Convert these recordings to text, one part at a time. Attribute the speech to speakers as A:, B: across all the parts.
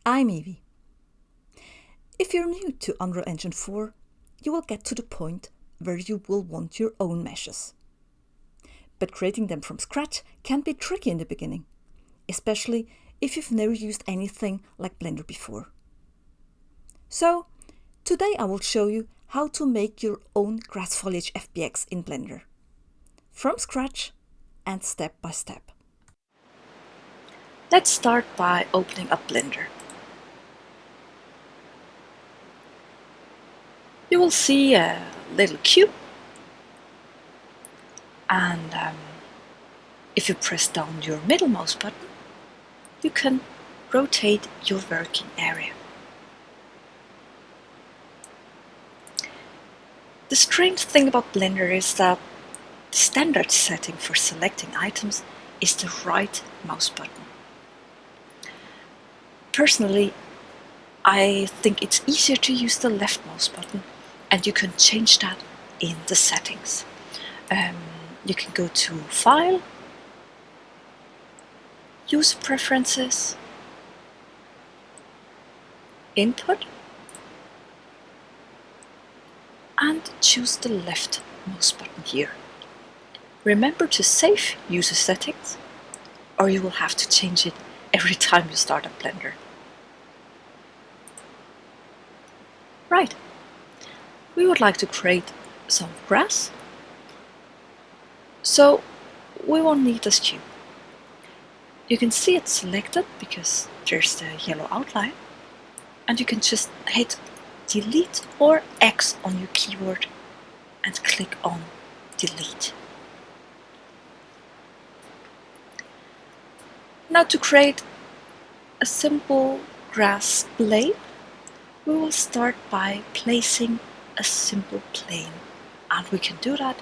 A: I'm Evie. If you're new to Unreal Engine 4, you will get to the point where you will want your own meshes. But creating them from scratch can be tricky in the beginning, especially if you've never used anything like Blender before. So, today I will show you how to make your own grass foliage FBX in Blender. From scratch and step by step. Let's start by opening up Blender. You will see a little cube, and if you press down your middle mouse button, you can rotate your working area. The strange thing about Blender is that the standard setting for selecting items is the right mouse button. Personally, I think it's easier to use the left mouse button, and you can change that in the settings. You can go to File, User Preferences, Input, and choose the left mouse button here. Remember to save user settings, or you will have to change it every time you start up Blender. Right, we would like to create some grass, so we won't need this cube. You can see it's selected because there's the yellow outline, and you can just hit Delete or X on your keyboard and click on Delete. Now, to create a simple grass blade, we will start by placing a simple plane, and we can do that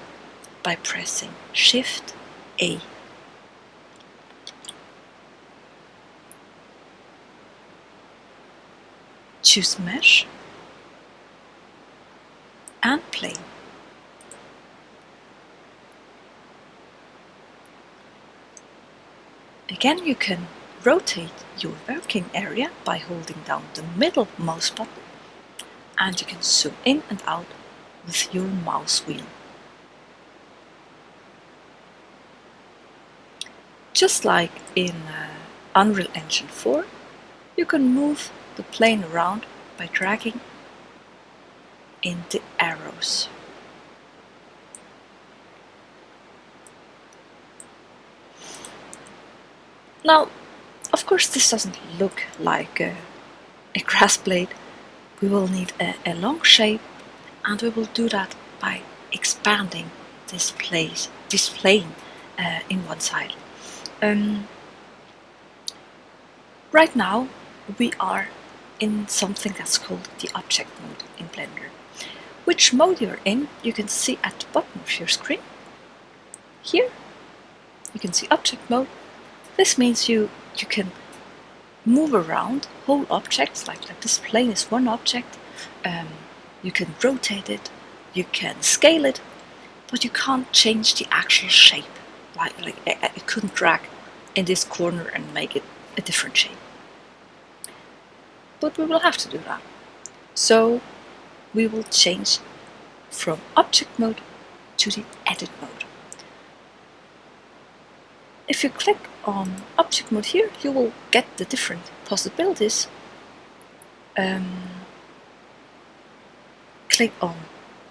A: by pressing Shift A. Choose Mesh and Plane. Again, you can rotate your working area by holding down the middle mouse button, and you can zoom in and out with your mouse wheel. Just like in Unreal Engine 4, you can move the plane around by dragging in the arrows. Now, of course, this doesn't look like a grass blade. We will need a long shape, and we will do that by expanding this plane in one side. Right now, we are in something that's called the object mode in Blender. Which mode you're in, you can see at the bottom of your screen. Here, you can see object mode. This means you can move around whole objects, like this plane is one object. You can rotate it, you can scale it, but you can't change the actual shape. Like I couldn't drag in this corner and make it a different shape. But we will have to do that. So we will change from object mode to the edit mode. If you click on object mode here, you will get the different possibilities. Click on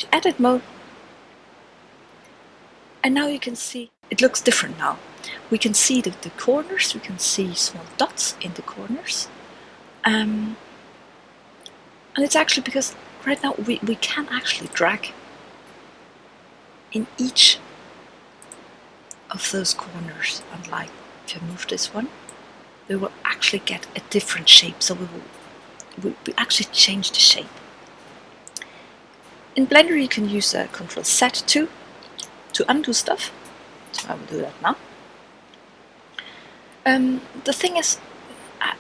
A: the edit mode, and now you can see it looks different now. We can see the corners, we can see small dots in the corners. And it's actually because right now we can actually drag in each of those corners, and like if you move this one, we will actually get a different shape, so we actually change the shape. In Blender you can use Ctrl Z to undo stuff, so I will do that now. The thing is,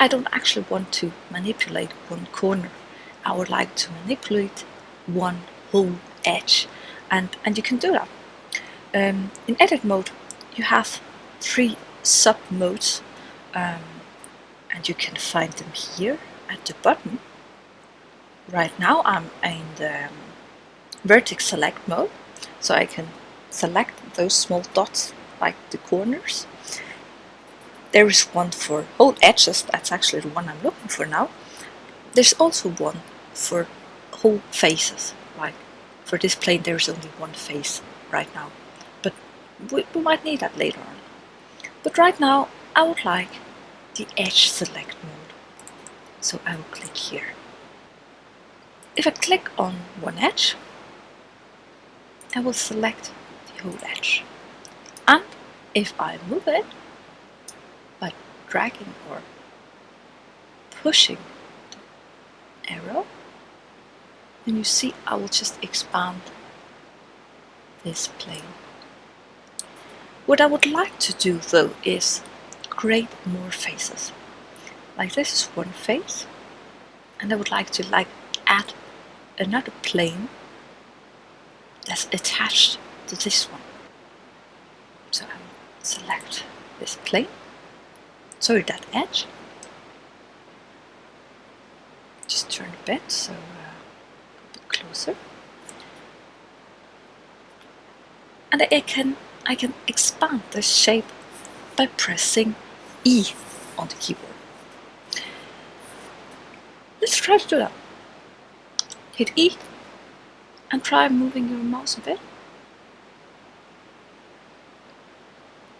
A: I don't actually want to manipulate one corner. I would like to manipulate one whole edge, and you can do that. In edit mode you have 3 sub modes, and you can find them here. at the bottom, right now I'm in the Vertex Select mode, so I can select those small dots like the corners. There is one for whole edges, that's actually the one I'm looking for now. There's also one for whole faces, like for this plane there's only one face right now, but we might need that later on. But right now I would like the edge select mode, so I will click here. If I click on one edge, I will select the whole edge, and if I move it by dragging or pushing the arrow, then you see I will just expand this plane. What I would like to do though is create more faces. Like this is one face, and I would like to add another plane that's attached to this one. So I will select this plane, sorry, that edge. Just turn a bit, so a bit closer. And I can expand this shape by pressing E on the keyboard. Let's try to do that. Hit E and try moving your mouse a bit.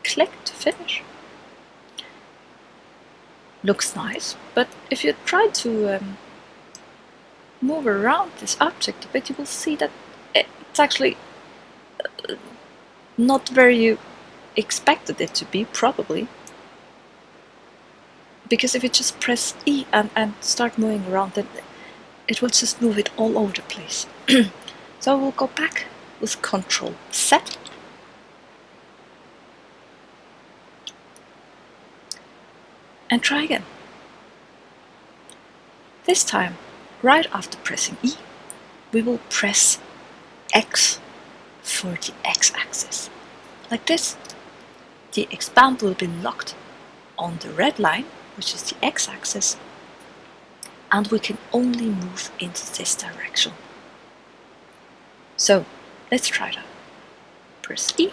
A: Click to finish. Looks nice, but if you try to move around this object a bit, you will see that it's actually not where you expected it to be, probably. Because if you just press E and start moving around, then it will just move it all over the place. So I will go back with Ctrl Z. And try again. This time, right after pressing E, we will press X for the X-axis. Like this, the expand will be locked on the red line, which is the X-axis, and we can only move into this direction. So let's try that. Press E,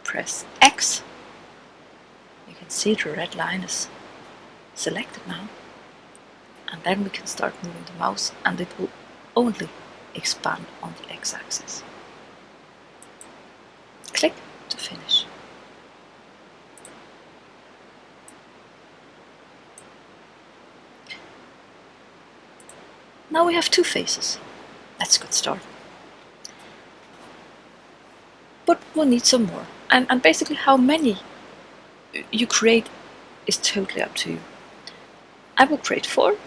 A: press X. You can see the red line is selected now, and then we can start moving the mouse and it will only expand on the X-axis. Click to finish. Now we have two faces. That's a good start. But we'll need some more. And basically how many you create is totally up to you. I will create 4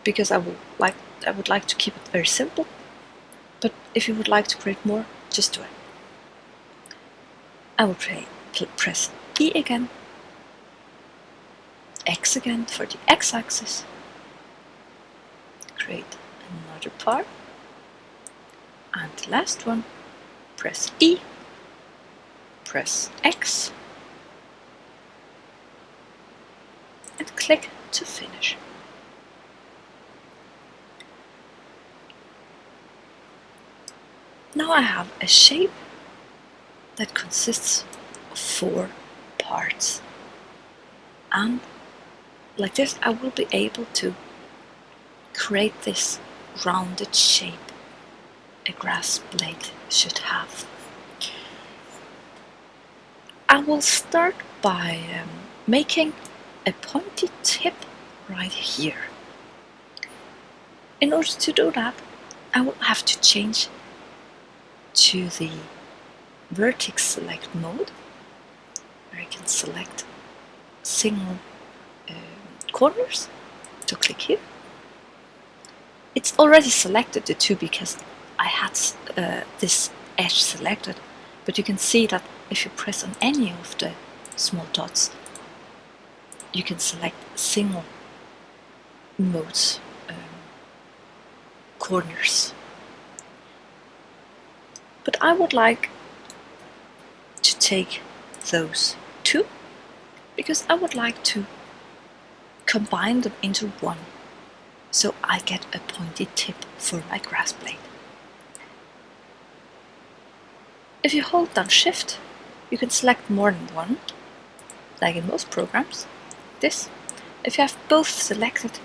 A: because I would like to keep it very simple. But if you would like to create more, just do it. I will press E again, X again for the X-axis, create another part, and the last one, press E, press X, and click to finish. Now I have a shape that consists of 4 parts, and like this I will be able to create this rounded shape a grass blade should have. I will start by making a pointy tip right here. In order to do that, I will have to change to the Vertex Select mode, where I can select single corners. To click here. It's already selected the 2 because I had this edge selected, but you can see that if you press on any of the small dots, you can select single modes, corners. But I would like to take those 2 because I would like to combine them into one, so I get a pointy tip for my grass blade. If you hold down Shift, you can select more than one, like in most programs. This. If you have both selected,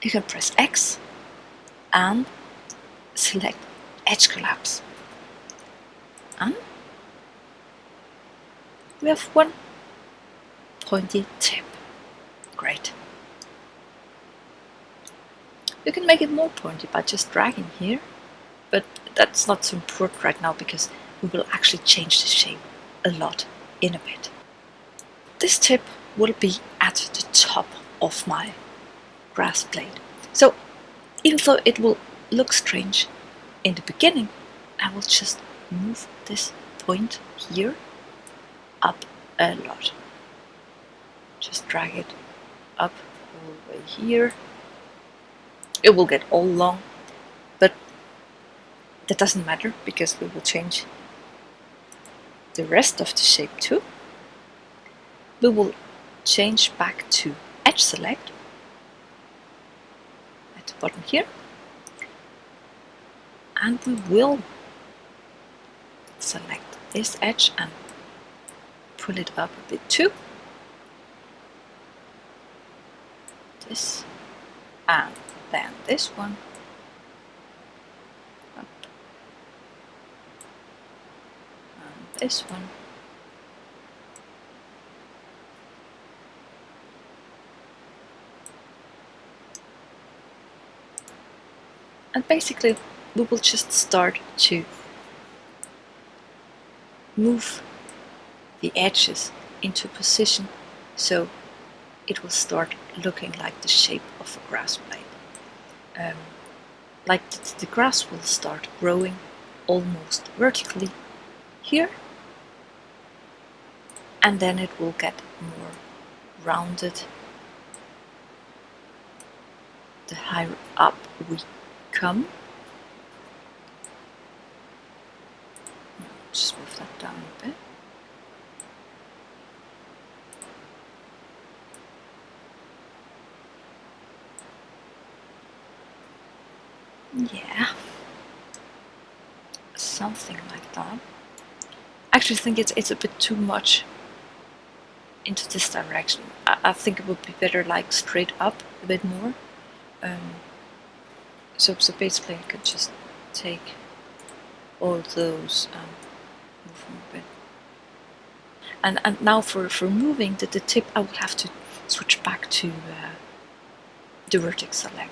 A: you can press X and select Edge Collapse. And we have one pointy tip. Great. You can make it more pointy by just dragging here, but that's not so important right now because we will actually change the shape a lot in a bit. This tip will be at the top of my grass blade. So even though it will look strange in the beginning, I will just move this point here up a lot. Just drag it up all the way here. It will get all long, but that doesn't matter because we will change the rest of the shape too. We will change back to Edge Select at the bottom here, and we will select this edge and pull it up a bit too. This, and then this one up, and this one. And basically we will just start to move the edges into position so it will start looking like the shape of a grass blade. Like the grass will start growing almost vertically here, and then it will get more rounded the higher up we come. Just move that down a bit. Yeah, something like that. I actually think it's a bit too much into this direction. I think it would be better like straight up a bit more. So basically I could just take all those and move them a bit. And now for moving the tip, I will have to switch back to the Vertex Select mode.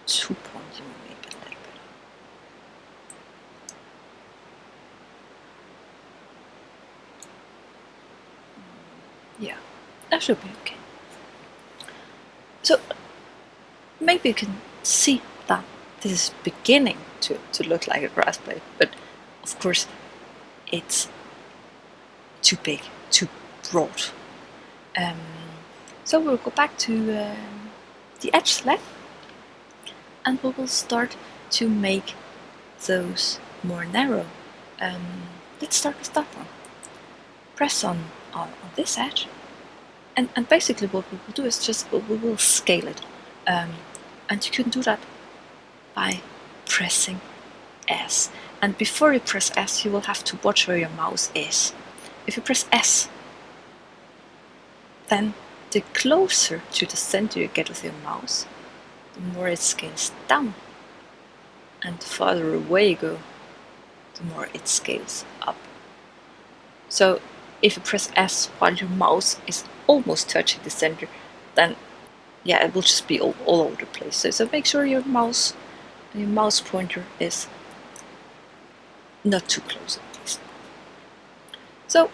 A: Too pointy maybe a little bit. Yeah, that should be okay. So maybe you can see that this is beginning to look like a grass blade, but of course it's too big, too broad. So we'll go back to the Edge Select, and we will start to make those more narrow. Let's start with that one. Press on this edge, and basically what we will do is just we will scale it, and you can do that by pressing S. And before you press S, you will have to watch where your mouse is. If you press S, then the closer to the center you get with your mouse, the more it scales down, and the farther away you go, the more it scales up. So if you press S while your mouse is almost touching the center, then yeah, it will just be all over the place. So make sure your mouse pointer is not too close at least. So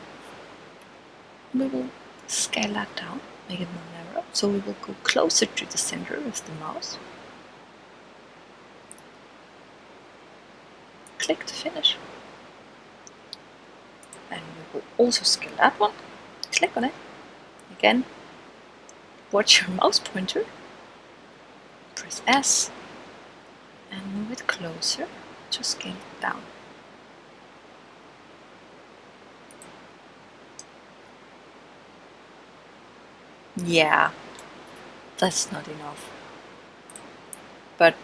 A: we will scale that down, make it more narrow. So we will go closer to the center with the mouse. Click to finish. And we will also scale that one. Click on it. Again, watch your mouse pointer. Press S and move it closer to scale it down. Yeah, that's not enough. But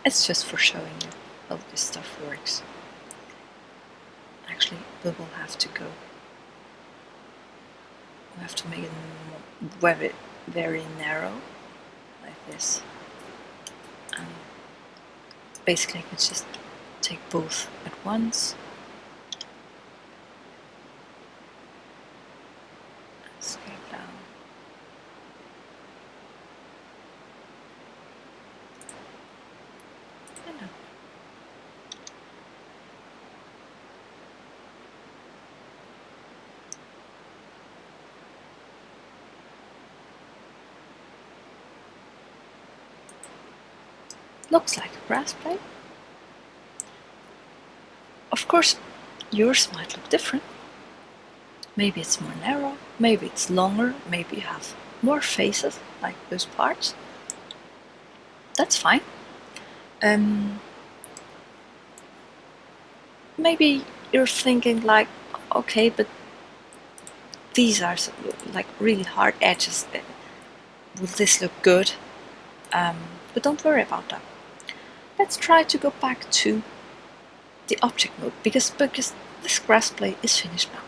A: it's just for showing you how this stuff works. Actually, we will have to go. We have to make it very, very narrow, like this. And basically, I can just take both at once. Scale down. And up. Looks like a grass blade. Of course, yours might look different. Maybe it's more narrow, maybe it's longer, maybe you have more faces, like those parts. That's fine. Maybe you're thinking like, okay, but these are like really hard edges. Will this look good? But don't worry about that. Let's try to go back to the object mode because this grass blade is finished now.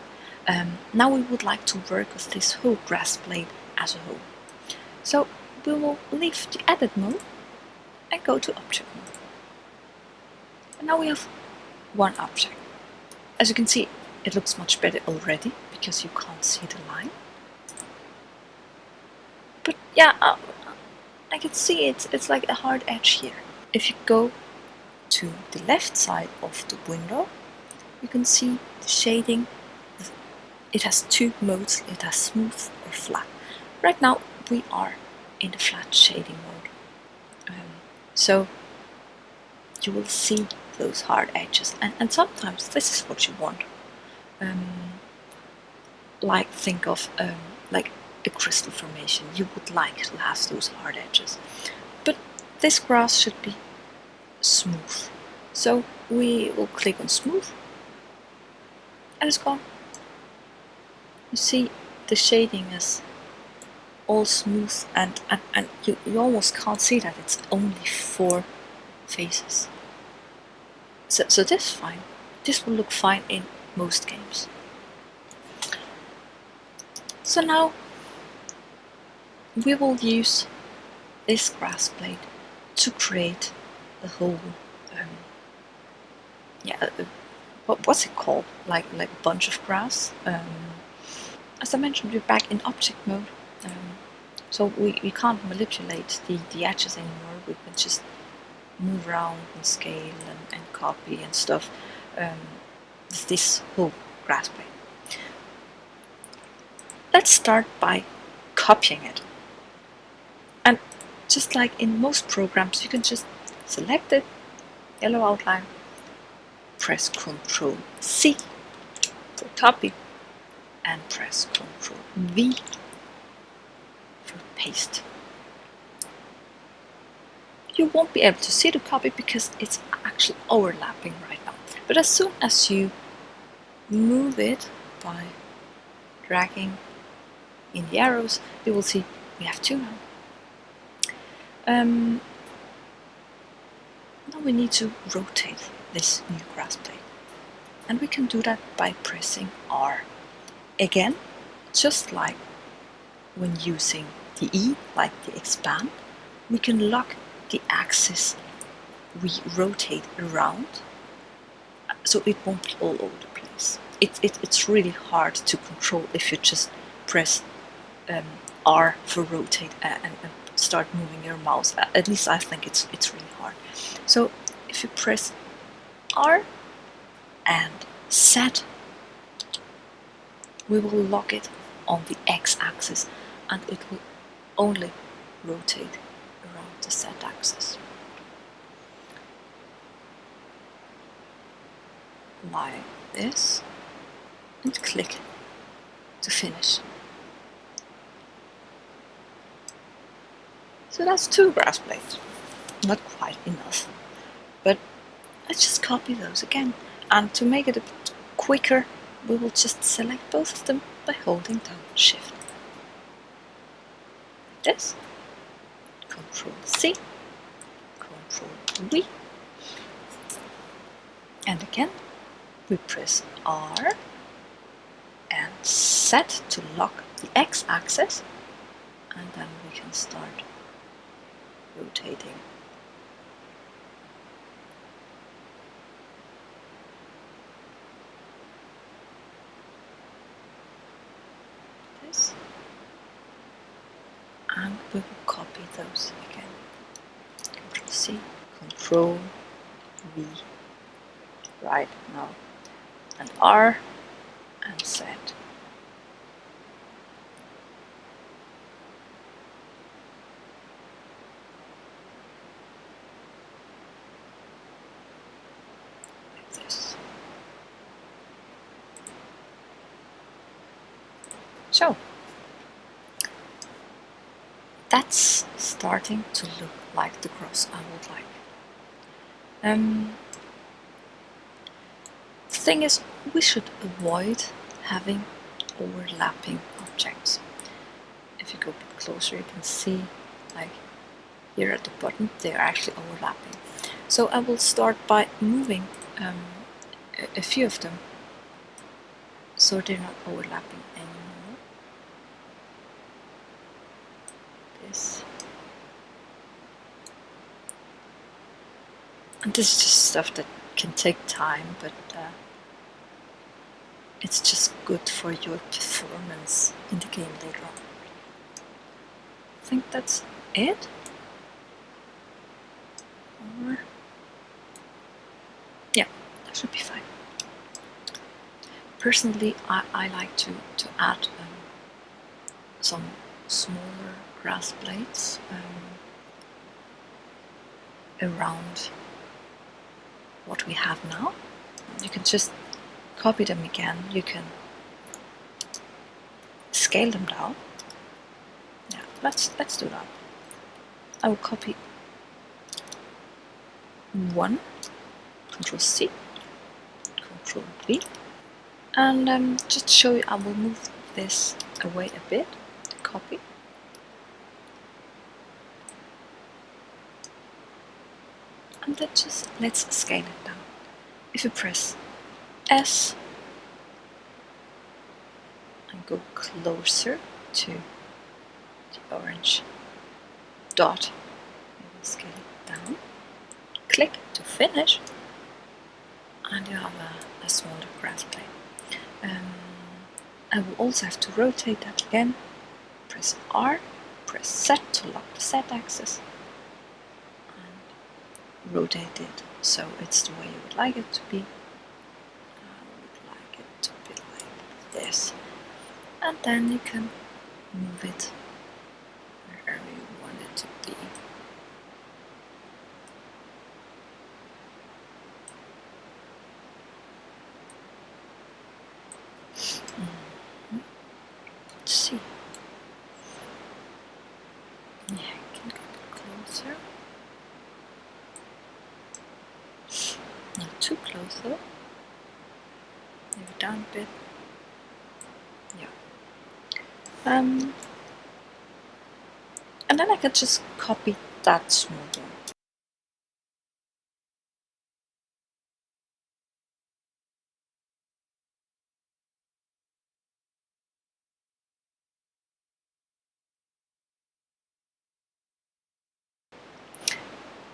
A: Now we would like to work with this whole grass blade as a whole. So we will leave the edit mode and go to object mode. And now we have one object. As you can see, it looks much better already because you can't see the line. But yeah, I can see it's like a hard edge here. If you go to the left side of the window, you can see the shading. It has two modes. It has smooth or flat. Right now we are in the flat shading mode. So you will see those hard edges, and sometimes this is what you want. Like think of like a crystal formation. You would like to have those hard edges, but this grass should be smooth. So we will click on smooth, and it's gone. You see the shading is all smooth, and you almost can't see that it's only 4 faces. So this is fine. This will look fine in most games. So now we will use this grass blade to create the whole what's it called? Like a bunch of grass. As I mentioned, we're back in object mode, so we can't manipulate the edges anymore. We can just move around and scale and copy and stuff with this whole grass blade. Let's start by copying it. And just like in most programs, you can just select it, yellow outline, press Ctrl C for copy, and press Ctrl V for paste. You won't be able to see the copy because it's actually overlapping right now. But as soon as you move it by dragging in the arrows, you will see we have 2 now. Now we need to rotate this new grass blade, and we can do that by pressing R. Again, just like when using the E, like the expand, we can lock the axis we rotate around, so it won't be all over the place. It's really hard to control if you just press R for rotate and start moving your mouse. At least I think it's really hard. So if you press R and Z, we will lock it on the X-axis, and it will only rotate around the Z-axis. Like this, and click to finish. So that's 2 grass blades. Not quite enough, but let's just copy those again. And to make it a bit quicker, we will just select both of them by holding down Shift. this. Control C, Control V, and again we press R and Z to lock the X-axis, and then we can start rotating. This, and we will copy those again. Control C, Control V, right now, and R and Z. Like this. So that's starting to look like the cross I would like. The thing is, we should avoid having overlapping objects. If you go a bit closer, you can see, like here at the bottom, they are actually overlapping. So I will start by moving a few of them so they're not overlapping anymore. This. And this is just stuff that can take time, but it's just good for your performance in the game later on. I think that's it. Or yeah, that should be fine. Personally, I like to add some smaller grass blades around what we have now. You can just copy them again. You can scale them down. Yeah, let's do that. I will copy one, Control C, Control V, and just show you, I will move this away a bit to copy. And then just let's scale it down. If you press S and go closer to the orange dot, we will scale it down. Click to finish, and you have a smaller grass blade. I will also have to rotate that again. Press R, press Z to lock the Z axis, and rotate it so it's the way you would like it to be. I would like it to be like this, and then you can move it wherever you want it to be. Let's see. Yeah, I can get closer. Not too close though. Maybe down a bit. Yeah. And then I can just copy that small one.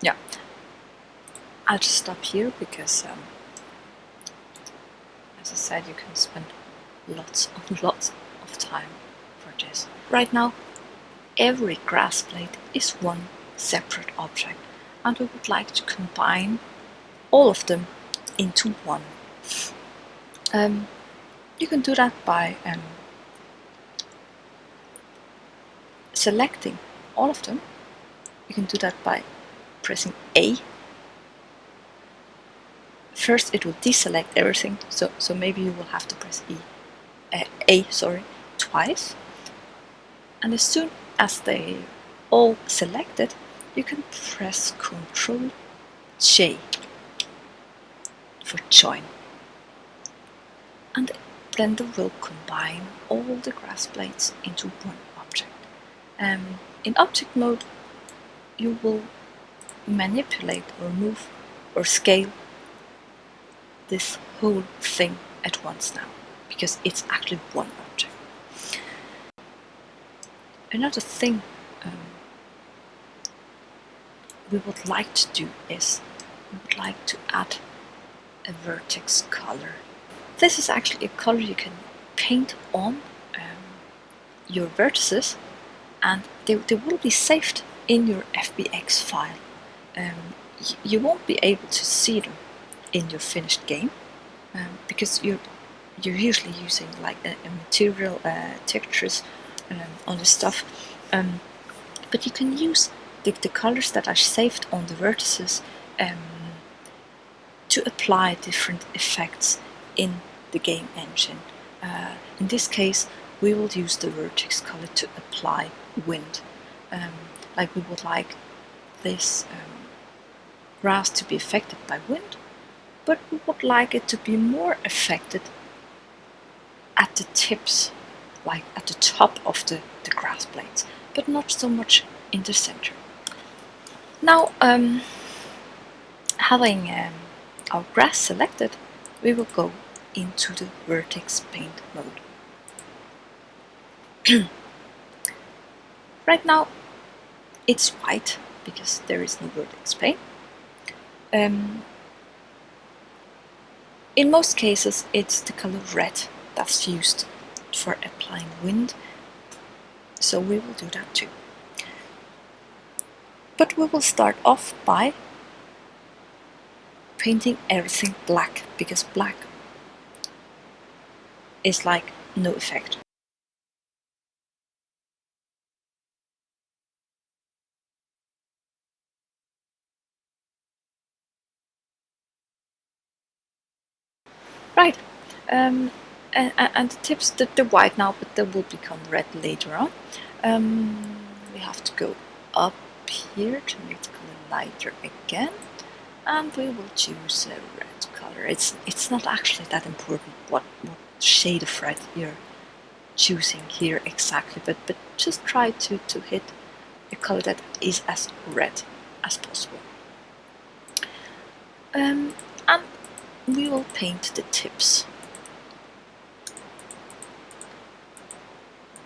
A: Yeah. I'll just stop here because, as I said, you can spend lots of time for this. Right now, every grass blade is one separate object, and we would like to combine all of them into one. You can do that by selecting all of them. You can do that by pressing A. First it will deselect everything, so maybe you will have to press A twice, and as soon as they all selected, you can press Ctrl J for join, and the Blender will combine all the grass blades into one object. In object mode, you will manipulate or move or scale this whole thing at once now, because it's actually one object. Another thing we would like to do is we would like to add a vertex color. This is actually a color you can paint on your vertices, and they will be saved in your FBX file. You won't be able to see them in your finished game because you're usually using like a material textures on the stuff, but you can use the colors that are saved on the vertices to apply different effects in the game engine. In this case, we will use the vertex color to apply wind. Like we would like this grass to be affected by wind, but we would like it to be more affected at the tips, like at the top of the grass blades, but not so much in the center. Now, having our grass selected, we will go into the Vertex Paint mode. Right now it's white because there is no Vertex Paint. In most cases it's the color red that's used for applying wind, so we will do that too. But we will start off by painting everything black, because black is like no effect. Right, and the tips, they're white now, but they will become red later on. We have to go up here to make the color lighter again, and we will choose a red color. It's not actually that important what shade of red you're choosing here exactly, but just try to hit a color that is as red as possible. And we will paint the tips.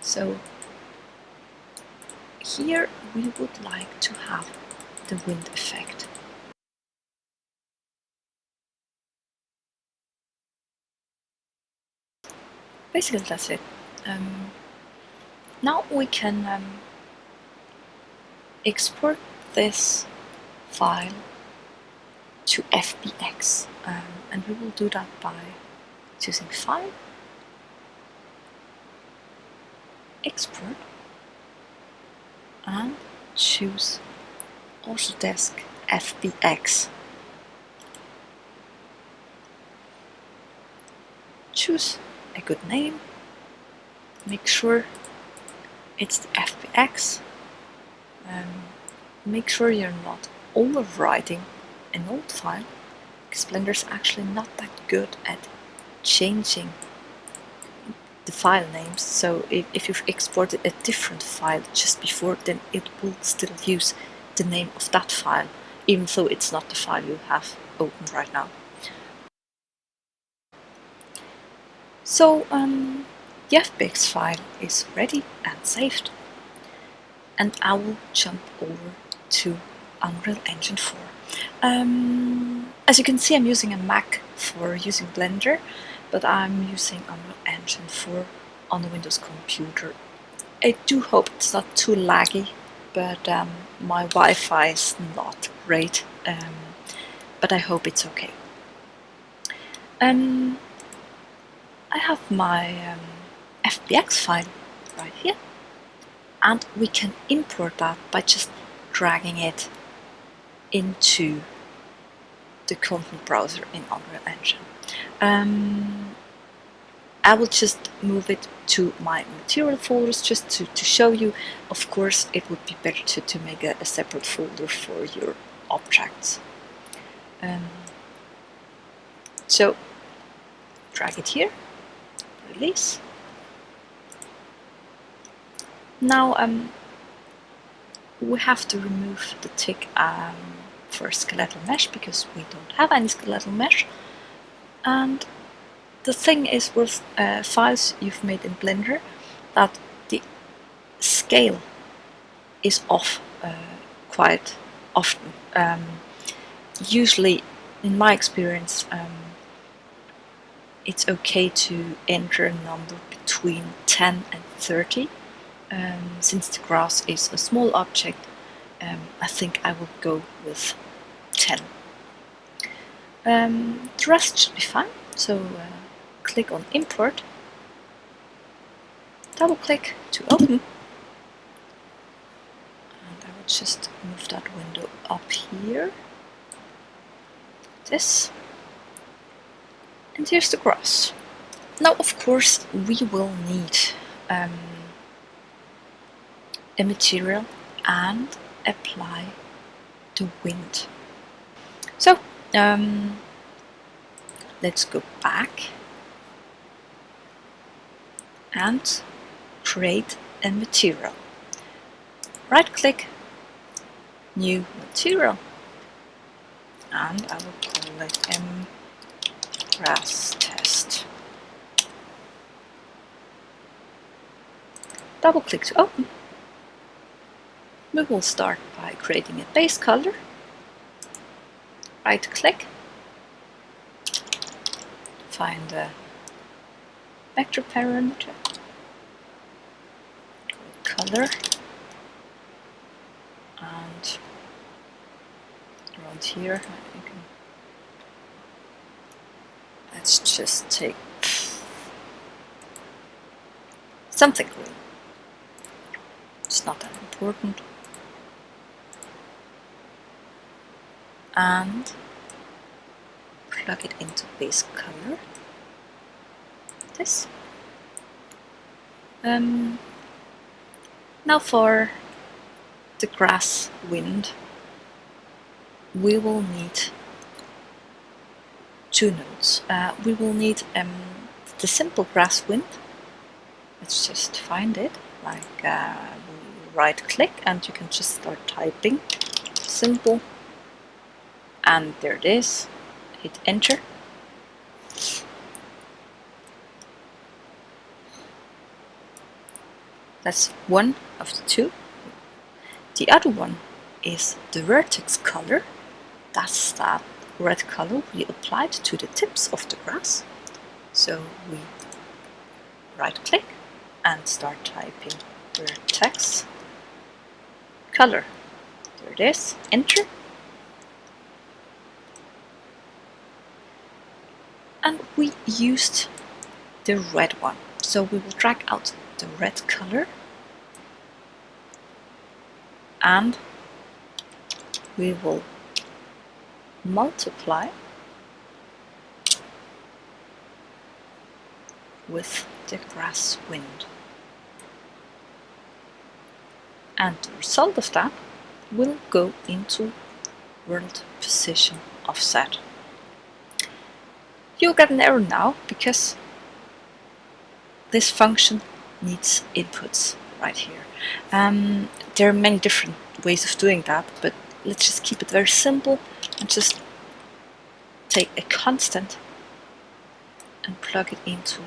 A: So here we would like to have the wind effect. Basically that's it. Now we can export this file to FBX, and we will do that by choosing File, Export, and choose Autodesk FBX. Choose a good name, make sure it's the FBX, make sure you're not overwriting an old file, because Blender's actually not that good at changing the file names, so if you've exported a different file just before, then it will still use the name of that file, even though it's not the file you have open right now. So the FBX file is ready and saved, and I will jump over to Unreal Engine 4. As you can see, I'm using a Mac for using Blender, but I'm using Unreal Engine 4 on a Windows computer. I do hope it's not too laggy, but my Wi-Fi is not great, but I hope it's okay. I have my FBX file right here, and we can import that by just dragging it into the content browser in Unreal Engine. I will just move it to my material folders just to show you. Of course, it would be better to make a separate folder for your objects. So drag it here, release. Now we have to remove the tick for skeletal mesh because we don't have any skeletal mesh. And the thing is with files you've made in Blender that the scale is off quite often. Usually, in my experience, it's okay to enter a number between 10 and 30. Since the grass is a small object, I think I will go with 10. The rest should be fine, so click on Import, double click to open, and I will just move that window up here, this, and here's the grass. Now of course we will need a material and apply the wind. So let's go back and create a material. Right click, new material, and I will call it grass test. Double click to open. We will start by creating a base color. Right click, find the vector parameter, color, and around here let's just take something green. It's not that important. And plug it into base color. This. Now for the grass wind, we will need two nodes. We will need the simple grass wind. Let's just find it. Like we right click and you can just start typing simple, and there it is. Hit enter. That's one of the two. The other one is the Vertex Color. That's that red color we applied to the tips of the grass. So we right click and start typing Vertex Color. There it is. Enter. And we used the red one. So we will drag out the red color and we will multiply with the grass wind. And the result of that will go into world position offset. You'll get an error now because this function needs inputs right here. There are many different ways of doing that, but let's just keep it very simple and just take a constant and plug it into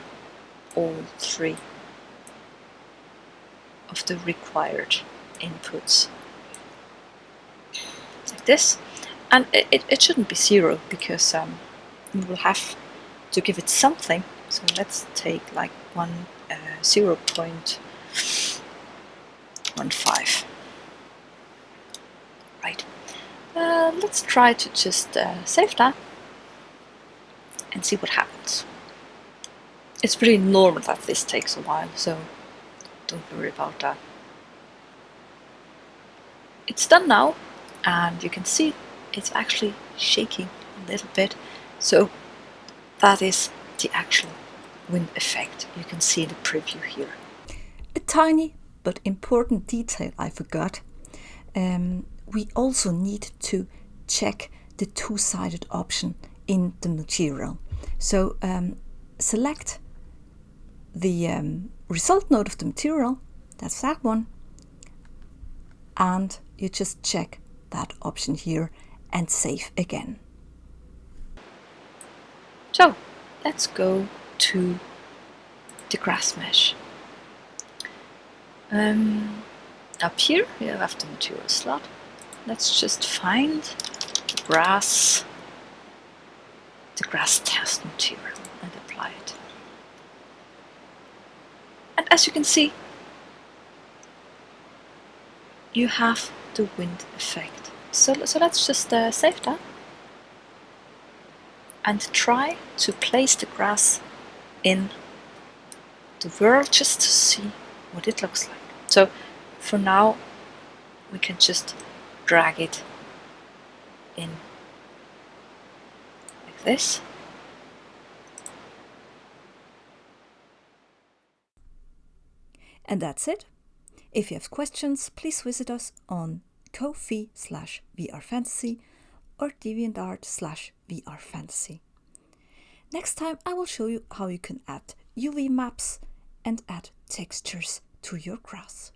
A: all three of the required inputs. Like this. And it shouldn't be 0 because we will have to give it something. So let's take like 0.15. Right. Let's try to just save that and see what happens. It's pretty normal that this takes a while, so don't worry about that. It's done now, and you can see it's actually shaking a little bit. So that is the actual wind effect. You can see the preview here. A tiny but important detail I forgot. We also need to check the two-sided option in the material. So select the result node of the material, that's that one, and
B: you just check that option here and save again.
A: So let's go to the grass mesh. Up here you have the material slot. Let's just find the grass test material and apply it. And as you can see, you have the wind effect. So let's just save that and try to place the grass in the world just to see what it looks like. So for now we can just drag it in like this.
B: And that's it. If you have questions, please visit us on Ko-fi/VRFantasy or DeviantArt/VRFantasy. Next time I will show you how you can add UV maps and add textures to your grass.